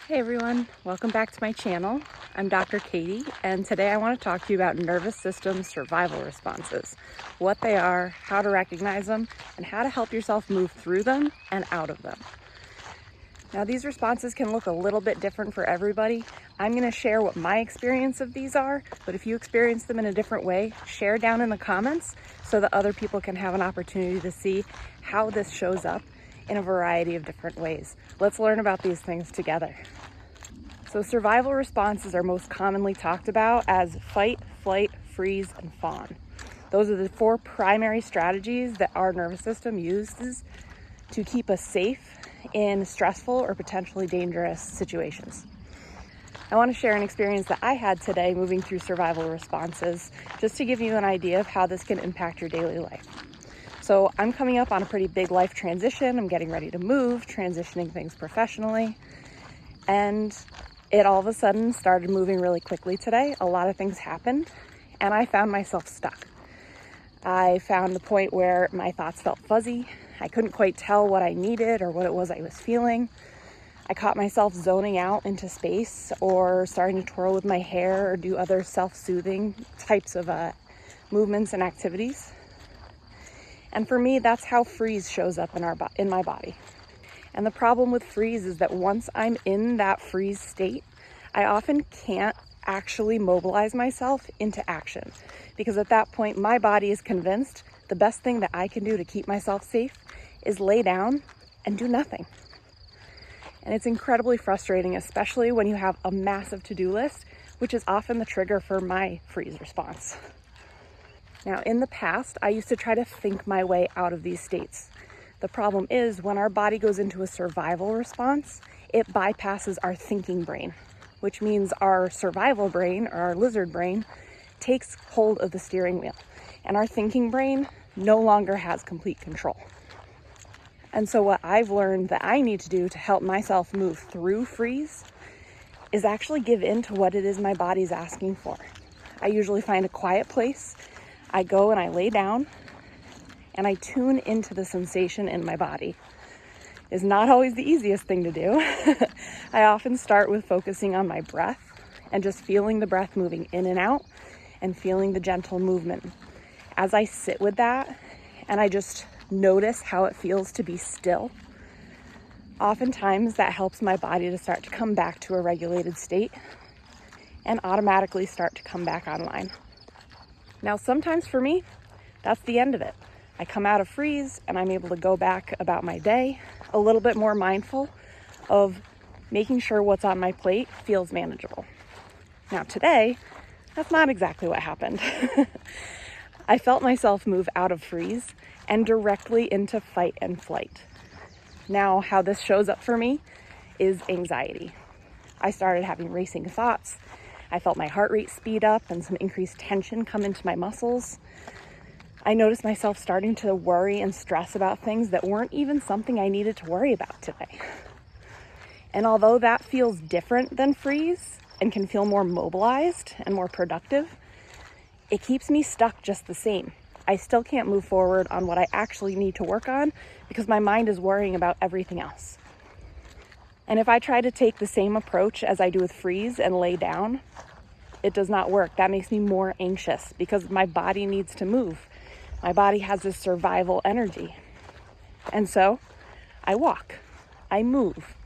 Hey everyone, welcome back to my channel. I'm Dr. Katie, and today I want to talk to you about nervous system survival responses, what they are, how to recognize them, and how to help yourself move through them and out of them. Now, these responses can look a little bit different for everybody. I'm going to share what my experience of these are, but if you experience them in a different way, share down in the comments so that other people can have an opportunity to see how this shows up in a variety of different ways. Let's learn about these things together. So survival responses are most commonly talked about as fight, flight, freeze, and fawn. Those are the four primary strategies that our nervous system uses to keep us safe in stressful or potentially dangerous situations. I want to share an experience that I had today moving through survival responses, just to give you an idea of how this can impact your daily life. So I'm coming up on a pretty big life transition. I'm getting ready to move, transitioning things professionally, and it all of a sudden started moving really quickly today. A lot of things happened, and I found myself stuck. I found the point where my thoughts felt fuzzy. I couldn't quite tell what I needed or what it was I was feeling. I caught myself zoning out into space or starting to twirl with my hair or do other self-soothing types of movements and activities. And for me, that's how freeze shows up in my body. And the problem with freeze is that once I'm in that freeze state, I often can't actually mobilize myself into action, because at that point, my body is convinced the best thing that I can do to keep myself safe is lay down and do nothing. And it's incredibly frustrating, especially when you have a massive to-do list, which is often the trigger for my freeze response. Now, in the past, I used to try to think my way out of these states. The problem is when our body goes into a survival response, it bypasses our thinking brain, which means our survival brain, or our lizard brain, takes hold of the steering wheel, and our thinking brain no longer has complete control. And so what I've learned that I need to do to help myself move through freeze is actually give in to what it is my body's asking for. I usually find a quiet place. I go and I lay down, and I tune into the sensation in my body. It's not always the easiest thing to do. I often start with focusing on my breath and just feeling the breath moving in and out and feeling the gentle movement. As I sit with that and I just notice how it feels to be still, oftentimes that helps my body to start to come back to a regulated state and automatically start to come back online. Now, sometimes for me, that's the end of it. I come out of freeze and I'm able to go back about my day a little bit more mindful of making sure what's on my plate feels manageable. Now today, that's not exactly what happened. I felt myself move out of freeze and directly into fight and flight. Now, how this shows up for me is anxiety. I started having racing thoughts. I felt my heart rate speed up and some increased tension come into my muscles. I noticed myself starting to worry and stress about things that weren't even something I needed to worry about today. And although that feels different than freeze and can feel more mobilized and more productive, it keeps me stuck just the same. I still can't move forward on what I actually need to work on because my mind is worrying about everything else. And if I try to take the same approach as I do with freeze and lay down, it does not work. That makes me more anxious because my body needs to move. My body has this survival energy. And so I walk, I move.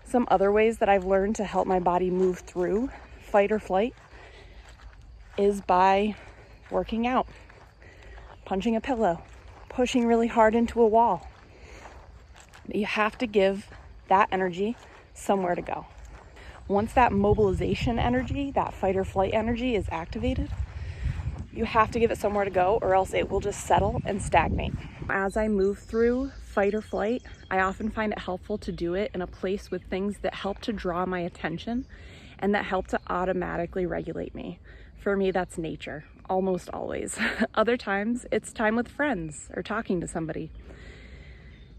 Some other ways that I've learned to help my body move through fight or flight is by working out, punching a pillow, pushing really hard into a wall. You have to give that energy somewhere to go. Once that mobilization energy, that fight or flight energy is activated, you have to give it somewhere to go or else it will just settle and stagnate. As I move through fight or flight, I often find it helpful to do it in a place with things that help to draw my attention and that help to automatically regulate me. For me, that's nature, almost always. Other times, it's time with friends or talking to somebody.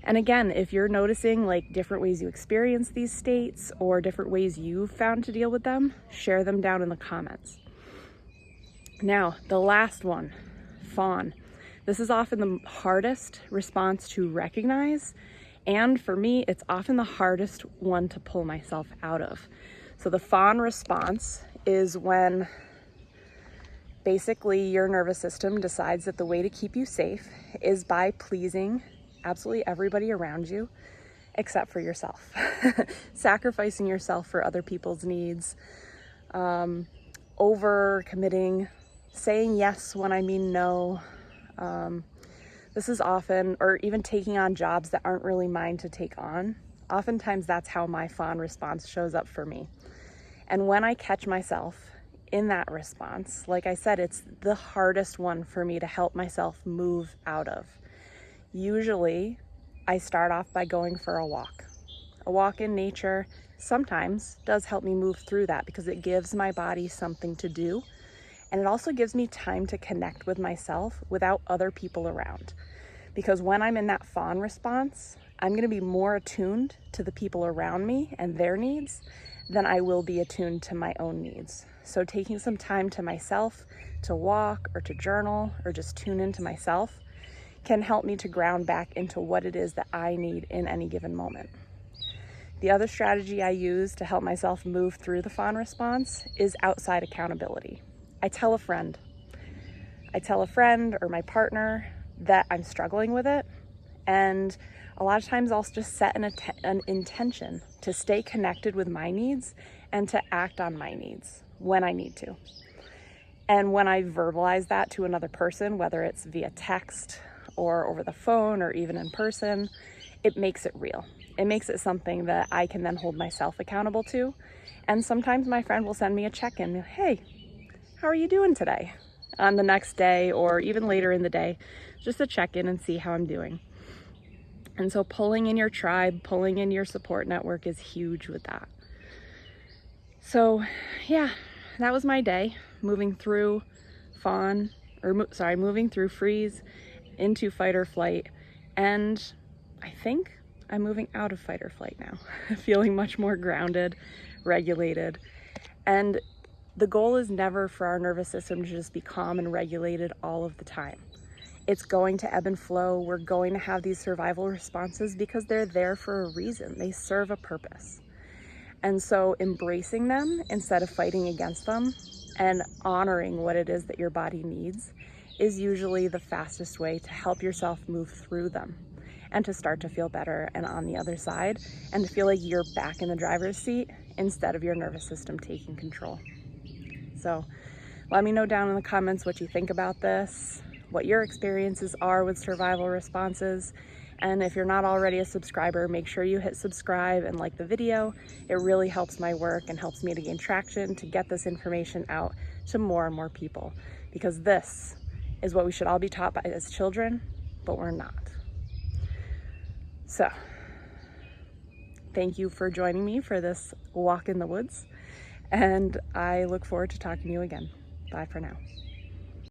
And again, if you're noticing like different ways you experience these states or different ways you've found to deal with them, share them down in the comments. Now, the last one, fawn. This is often the hardest response to recognize And for me, it's often the hardest one to pull myself out of. So the fawn response is when basically your nervous system decides that the way to keep you safe is by pleasing absolutely everybody around you except for yourself. Sacrificing yourself for other people's needs, over committing, saying yes when I mean no. This is often, or even taking on jobs that aren't really mine to take on. Oftentimes that's how my fawn response shows up for me. And when I catch myself in that response, like I said, it's the hardest one for me to help myself move out of. Usually I start off by going for a walk. A walk in nature sometimes does help me move through that because it gives my body something to do. And it also gives me time to connect with myself without other people around. Because when I'm in that fawn response, I'm going to be more attuned to the people around me and their needs than I will be attuned to my own needs. So taking some time to myself to walk or to journal or just tune into myself can help me to ground back into what it is that I need in any given moment. The other strategy I use to help myself move through the fawn response is outside accountability. I tell a friend or my partner that I'm struggling with it. And a lot of times I'll just set an intention to stay connected with my needs and to act on my needs when I need to. And when I verbalize that to another person, whether it's via text or over the phone or even in person, it makes it real. It makes it something that I can then hold myself accountable to. And sometimes my friend will send me a check-in. Hey, how are you doing today? On the next day or even later in the day, just to check in and see how I'm doing. And so pulling in your tribe, pulling in your support network is huge with that. So yeah, that was my day, moving through moving through freeze into fight or flight. And I think I'm moving out of fight or flight now, feeling much more grounded, regulated. And the goal is never for our nervous system to just be calm and regulated all of the time. It's going to ebb and flow. We're going to have these survival responses because they're there for a reason. They serve a purpose. And so embracing them instead of fighting against them and honoring what it is that your body needs is usually the fastest way to help yourself move through them and to start to feel better and on the other side and to feel like you're back in the driver's seat instead of your nervous system taking control. So let me know down in the comments what you think about this, what your experiences are with survival responses. And if you're not already a subscriber, make sure you hit subscribe and like the video. It really helps my work and helps me to gain traction to get this information out to more and more people, because this is what we should all be taught by as children, but we're not. So thank you for joining me for this walk in the woods, and I look forward to talking to you again. Bye for now.